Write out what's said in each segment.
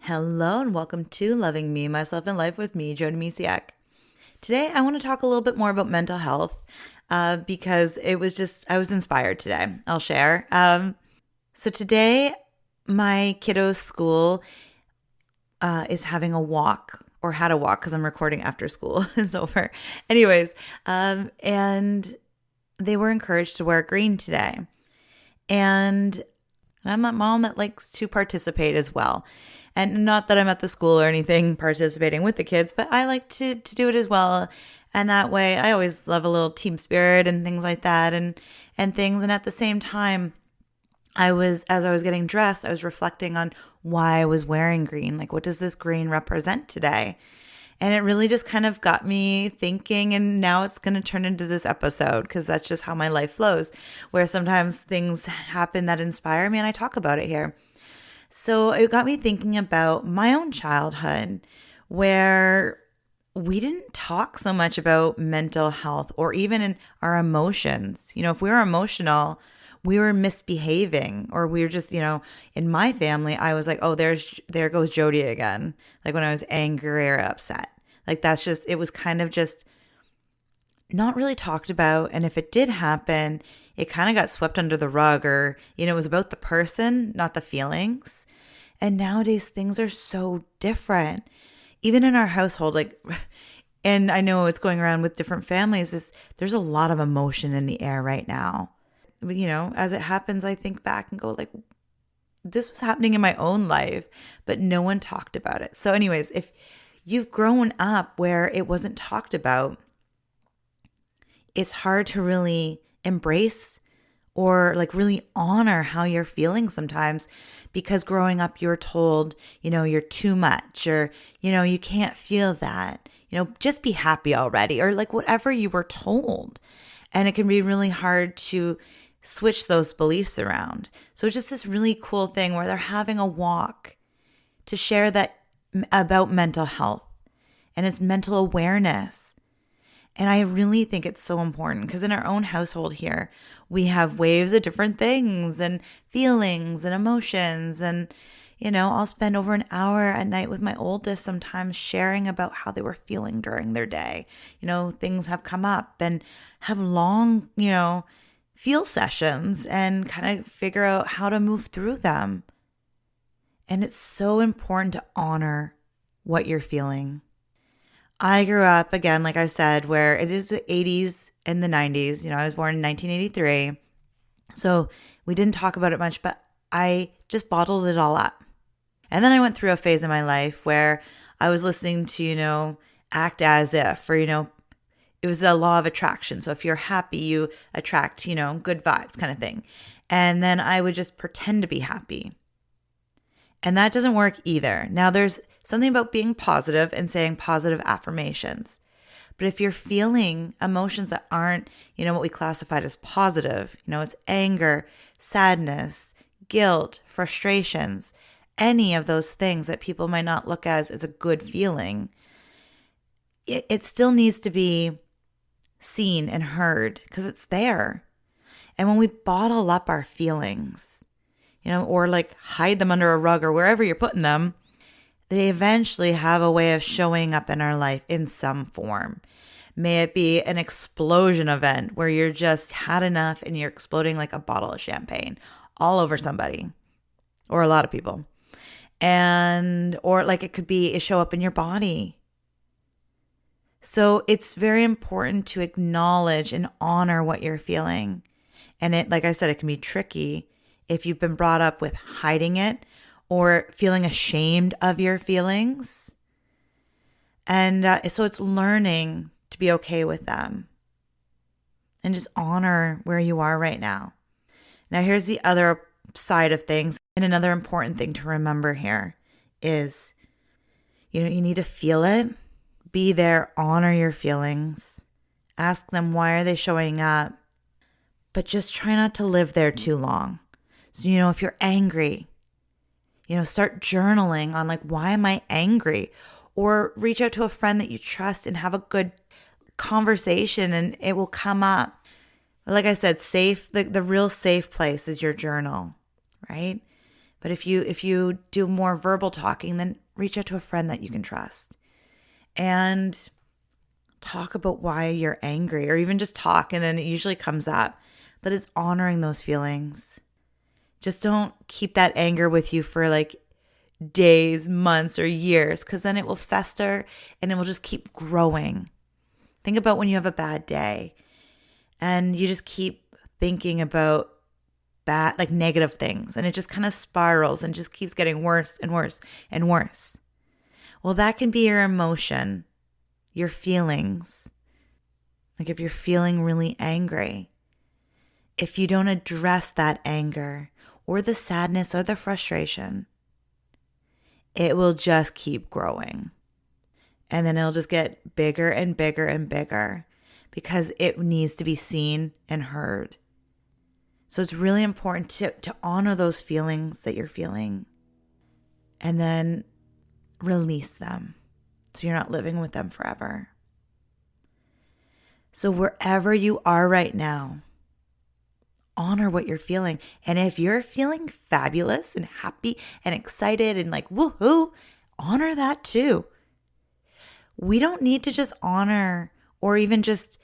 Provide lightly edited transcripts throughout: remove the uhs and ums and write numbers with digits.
Hello and welcome to Loving Me, Myself, and Life with me, Jody Misiak. Today, I want to talk a little bit more about mental health because I was inspired today. I'll share. So today, my kiddo's school is having a walk or had a walk because I'm recording after school is over. Anyways, and they were encouraged to wear green today. And I'm that mom that likes to participate as well. And not that I'm at the school or anything participating with the kids, but I like to do it as well. And that way I always love a little team spirit and things like that and things. And at the same time, as I was getting dressed, I was reflecting on why I was wearing green. Like, what does this green represent today? And it really just kind of got me thinking, and now it's going to turn into this episode because that's just how my life flows, where sometimes things happen that inspire me and I talk about it here. So it got me thinking about my own childhood where we didn't talk so much about mental health or even in our emotions. If we were emotional, we were misbehaving or we were just, in my family, I was like, oh, there goes Jody again. Like when I was angry or upset. Like it was kind of just not really talked about. And if it did happen, it kind of got swept under the rug or, it was about the person, not the feelings. And nowadays things are so different. Even in our household, and I know it's going around with different families, there's a lot of emotion in the air right now. As it happens, I think back and go this was happening in my own life, but no one talked about it. So anyways, if you've grown up where it wasn't talked about, it's hard to really embrace or really honor how you're feeling sometimes because growing up you were told, you're too much or, you can't feel that, just be happy already or whatever you were told. And it can be really hard to switch those beliefs around. So it's just this really cool thing where they're having a walk to share that about mental health and it's mental awareness. And I really think it's so important because in our own household here, we have waves of different things and feelings and emotions. And, I'll spend over an hour at night with my oldest sometimes sharing about how they were feeling during their day. Things have come up and have long, feel sessions and kind of figure out how to move through them. And it's so important to honor what you're feeling. I grew up, again, like I said, where it is the 80s and the 90s. I was born in 1983. So we didn't talk about it much, but I just bottled it all up. And then I went through a phase in my life where I was listening to, act as if, or, it was the law of attraction. So if you're happy, you attract, good vibes kind of thing. And then I would just pretend to be happy. And that doesn't work either. Now there's something about being positive and saying positive affirmations. But if you're feeling emotions that aren't, what we classified as positive, it's anger, sadness, guilt, frustrations, any of those things that people might not look as a good feeling, it still needs to be seen and heard because it's there. And when we bottle up our feelings, or hide them under a rug or wherever you're putting them, they eventually have a way of showing up in our life in some form. May it be an explosion event where you're just had enough and you're exploding like a bottle of champagne all over somebody or a lot of people. Or it could be show up in your body. So it's very important to acknowledge and honor what you're feeling. And it, like I said, it can be tricky if you've been brought up with hiding it or feeling ashamed of your feelings. And so it's learning to be okay with them and just honor where you are right now. Now, here's the other side of things. And another important thing to remember here is, you need to feel it, be there, honor your feelings, ask them why are they showing up, but just try not to live there too long. So, if you're angry, start journaling on why am I angry? Or reach out to a friend that you trust and have a good conversation and it will come up. But like I said, safe, the real safe place is your journal, right? But if you do more verbal talking, then reach out to a friend that you can trust and talk about why you're angry, or even just talk, and then it usually comes up. But it's honoring those feelings. Just don't keep that anger with you for like days, months, or years, because then it will fester and it will just keep growing. Think about when you have a bad day and you just keep thinking about bad, like negative things, and it just kind of spirals and just keeps getting worse and worse and worse. Well, that can be your emotion, your feelings. Like if you're feeling really angry, if you don't address that anger or the sadness or the frustration, it will just keep growing. And then it'll just get bigger and bigger and bigger because it needs to be seen and heard. So it's really important to honor those feelings that you're feeling and then release them so you're not living with them forever. So wherever you are right now, honor what you're feeling. And if you're feeling fabulous and happy and excited and like woohoo, honor that too. We don't need to just honor or even just,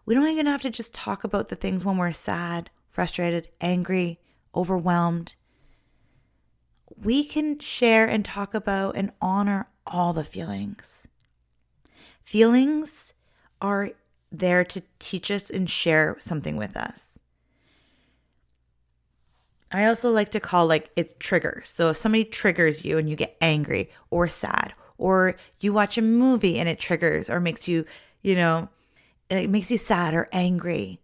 we don't even have to just talk about the things when we're sad, frustrated, angry, overwhelmed. We can share and talk about and honor all the feelings. Feelings are there to teach us and share something with us. I also like to call it's triggers. So if somebody triggers you and you get angry or sad, or you watch a movie and it triggers or makes you, it makes you sad or angry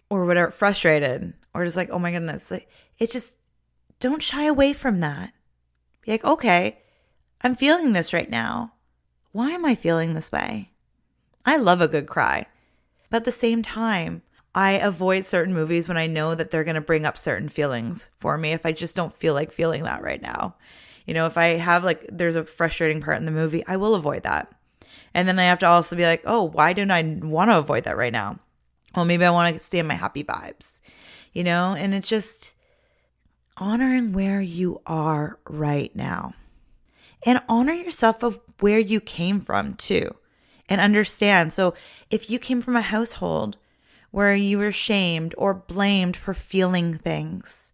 or whatever, frustrated, or just like, oh my goodness, it just, don't shy away from that. Be like, okay, I'm feeling this right now. Why am I feeling this way? I love a good cry. But at the same time, I avoid certain movies when I know that they're going to bring up certain feelings for me if I just don't feel like feeling that right now. If I have there's a frustrating part in the movie, I will avoid that. And then I have to also be like, oh, why don't I want to avoid that right now? Well, maybe I want to stay in my happy vibes, and it's just honoring where you are right now and honor yourself of where you came from too, and understand. So if you came from a household where you were shamed or blamed for feeling things,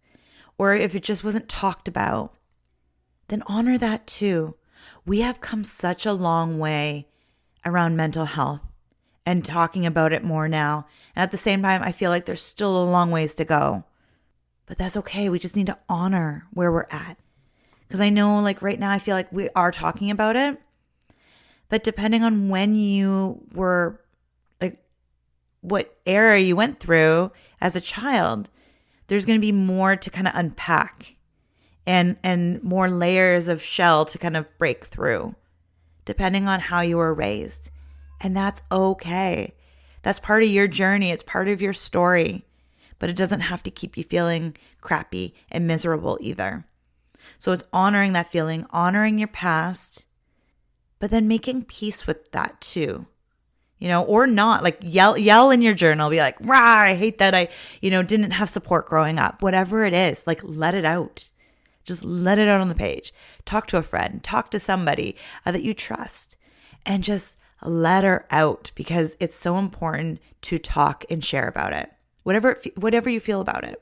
or if it just wasn't talked about, then honor that too. We have come such a long way around mental health and talking about it more now. And at the same time, I feel like there's still a long ways to go. But that's okay. We just need to honor where we're at. Because I know right now, I feel like we are talking about it. But depending on when you were, what era you went through as a child, there's going to be more to kind of unpack and more layers of shell to kind of break through, depending on how you were raised. And that's okay. That's part of your journey. It's part of your story. But it doesn't have to keep you feeling crappy and miserable either. So it's honoring that feeling, honoring your past, but then making peace with that too. Or not, yell in your journal, be like, rah, I hate that I, didn't have support growing up. Whatever it is, let it out. Just let it out on the page. Talk to a friend, talk to somebody that you trust, and just let her out, because it's so important to talk and share about it. Whatever you feel about it.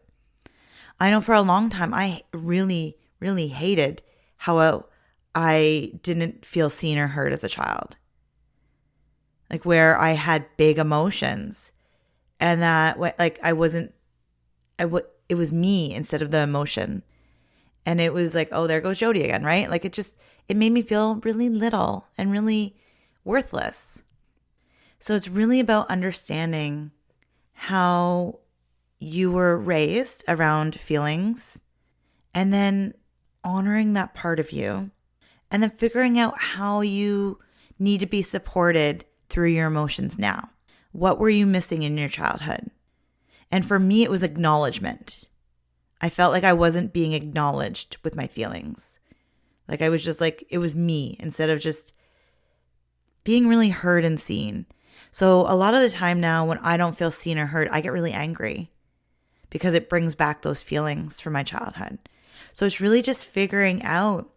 I know for a long time, I really, really hated how I didn't feel seen or heard as a child. Where I had big emotions and that it was me instead of the emotion. And it was like, oh, there goes Jody again, right? It made me feel really little and really worthless. So it's really about understanding how you were raised around feelings and then honoring that part of you and then figuring out how you need to be supported through your emotions now. What were you missing in your childhood? And for me, it was acknowledgement. I felt like I wasn't being acknowledged with my feelings. I was just it was me instead of just being really heard and seen. So a lot of the time now when I don't feel seen or heard, I get really angry because it brings back those feelings from my childhood. So it's really just figuring out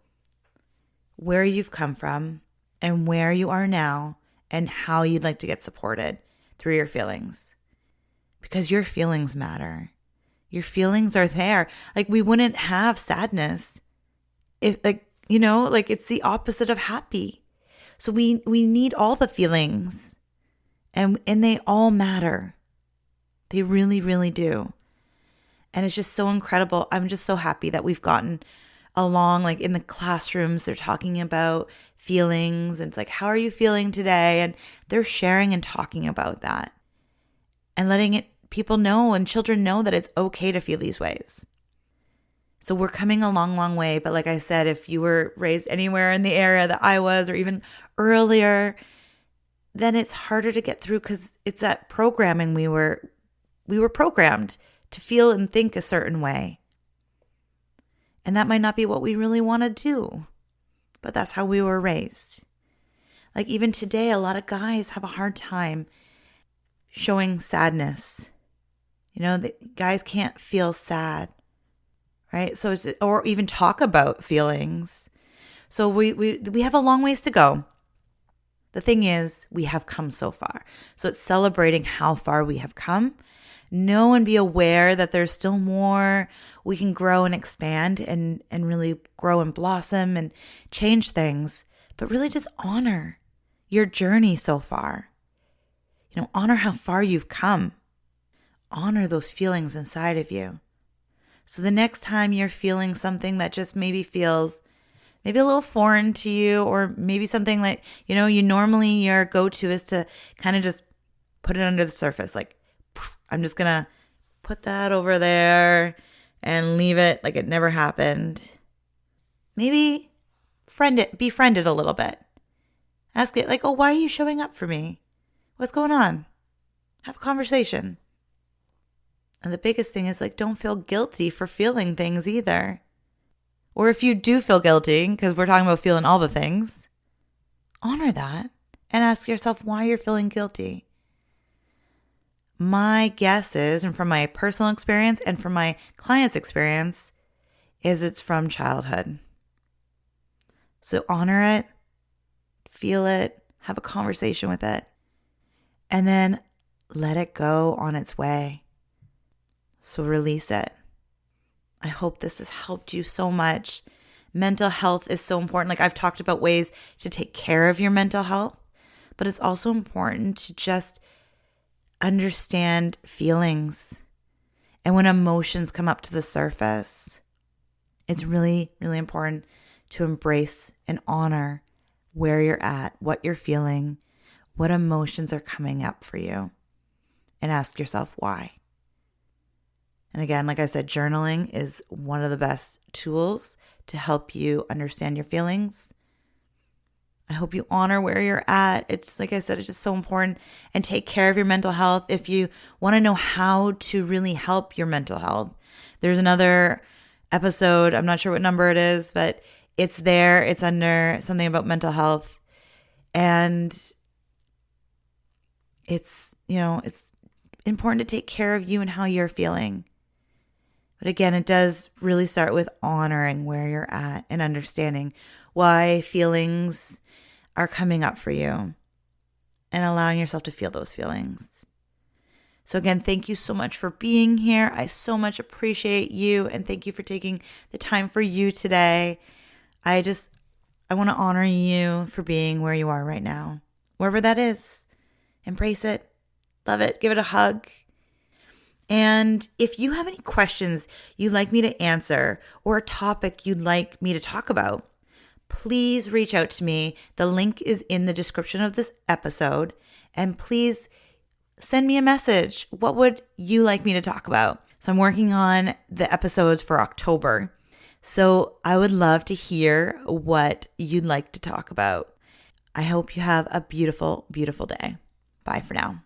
where you've come from and where you are now and how you'd like to get supported through your feelings. Because your feelings matter. Your feelings are there. Like, we wouldn't have sadness if, it's the opposite of happy. So we need all the feelings, and they all matter. They really, really do. And it's just so incredible. I'm just so happy that we've gotten along. Like, in the classrooms, they're talking about feelings. And it's like, how are you feeling today? And they're sharing and talking about that and letting people know and children know that it's okay to feel these ways. So we're coming a long, long way. But like I said, if you were raised anywhere in the area that I was, or even earlier, then it's harder to get through because it's that programming. We were programmed to feel and think a certain way. And that might not be what we really want to do, but that's how we were raised. Like, even today, a lot of guys have a hard time showing sadness. The guys can't feel sad, right? So or even talk about feelings. So we have a long ways to go. The thing is, we have come so far. So it's celebrating how far we have come. Know and be aware that there's still more we can grow and expand and really grow and blossom and change things. But really just honor your journey so far. Honor how far you've come. Honor those feelings inside of you. So the next time you're feeling something that just maybe feels maybe a little foreign to you, or maybe something like, you normally, your go-to is to kind of just put it under the surface. Like, I'm just going to put that over there and leave it like it never happened. Maybe befriend it a little bit. Ask it like, oh, why are you showing up for me? What's going on? Have a conversation. And the biggest thing is, like, don't feel guilty for feeling things either. Or if you do feel guilty, because we're talking about feeling all the things, honor that and ask yourself why you're feeling guilty. My guess is, and from my personal experience and from my clients' experience, is it's from childhood. So honor it, feel it, have a conversation with it, and then let it go on its way. So release it. I hope this has helped you so much. Mental health is so important. Like, I've talked about ways to take care of your mental health, but it's also important to just understand feelings. And when emotions come up to the surface, it's really, really important to embrace and honor where you're at, what you're feeling, what emotions are coming up for you, and ask yourself why. And again, like I said, journaling is one of the best tools to help you understand your feelings. I hope you honor where you're at. It's, like I said, it's just so important. And take care of your mental health. If you want to know how to really help your mental health, there's another episode. I'm not sure what number it is, but it's there. It's under something about mental health. And it's important to take care of you and how you're feeling. But again, it does really start with honoring where you're at and understanding why feelings are coming up for you and allowing yourself to feel those feelings. So again, thank you so much for being here. I so much appreciate you, and thank you for taking the time for you today. I want to honor you for being where you are right now, wherever that is. Embrace it, love it, give it a hug. And if you have any questions you'd like me to answer or a topic you'd like me to talk about, please reach out to me. The link is in the description of this episode. And please send me a message. What would you like me to talk about? So I'm working on the episodes for October. So I would love to hear what you'd like to talk about. I hope you have a beautiful, beautiful day. Bye for now.